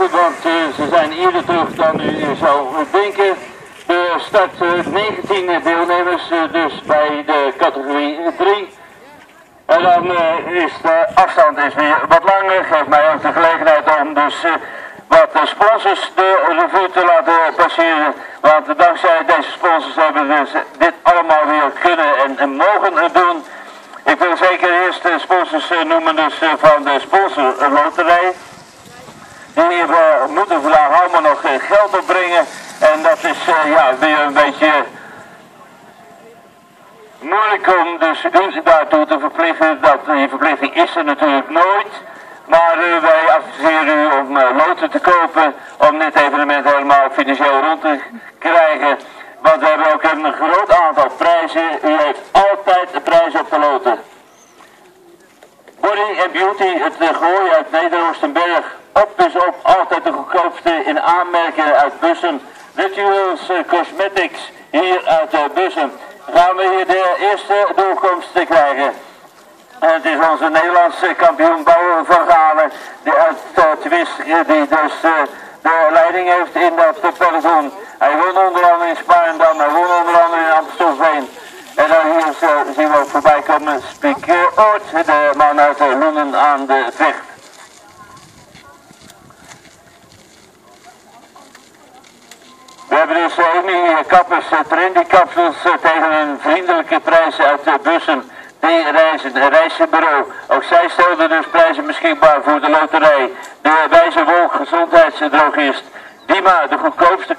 want ze zijn eerder terug dan u zou denken. Er start 19 deelnemers, dus bij de categorie 3. En dan is de afstand weer wat langer, geeft mij ook de gelegenheid om dus wat sponsors de revue te laten passeren. Want dankzij deze sponsors hebben we dus dit allemaal weer kunnen en mogen doen. Ik wil zeker eerst de sponsors noemen dus van de sponsorloterij. Die moeten vandaag allemaal nog geld opbrengen. En dat is ja, weer een beetje moeilijk om dus u daartoe te verplichten. Die verplichting is er natuurlijk nooit. Maar wij adviseren u om loten te kopen om dit evenement helemaal financieel rond te krijgen. Want we hebben ook een groot aantal prijzen. U heeft altijd de prijs op de loten. Body and Beauty, het Gooi uit Neder-Oostenberg. Op dus op, altijd de goedkoopste in aanmerken uit Bussum. Rituals Cosmetics, hier uit Bussum. Gaan we hier de eerste doorkomst krijgen. En het is onze Nederlandse kampioen Bouwer van Galen, die uit Twist, die dus de leiding heeft in dat peloton. Hij won onder andere in Spaarndam, hij won onder andere in Amstelveen. En dan hier zien we ook voorbij komen Speaker Oort, de man uit Loenen aan de Vecht. We hebben dus Amy Kappers, trendy kapsels tegen een vriendelijke prijs uit Bussum. D-Reizen, reisbureau. Ook zij stelden dus prijzen beschikbaar voor de loterij. De Wijze Wolk, gezondheidsdrogist. Dima, de goedkoopste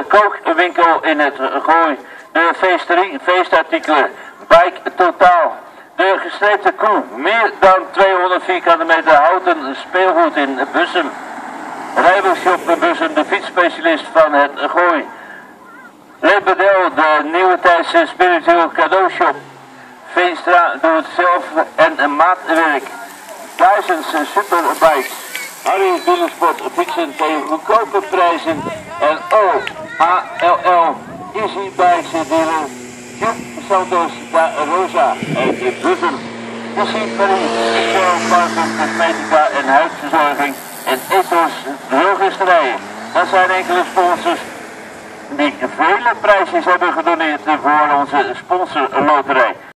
kookwinkel in het Gooi. De feesterie, feestartikelen. Bike Totaal. De gestreepte koe. Meer dan 200 vierkante meter houten speelgoed in Bussum. Rijwielshop Bussum, de fietsspecialist van het Gooi. Lebedel, de nieuwe tijdse spiritueel cadeaushop. Veenstra doet het zelf en maatwerk. Duizends superbikes. Harry Wielersport fietsen tegen goedkope prijzen. En OHLL Easy Bikes dealer Joep Santos da Rosa uit Bussum. Easy Paris, Parfum, cosmetica en huisverzorging. En Ethos drogisterijen. Dat zijn enkele sponsors die vele prijsjes hebben gedoneerd voor onze sponsorloterij.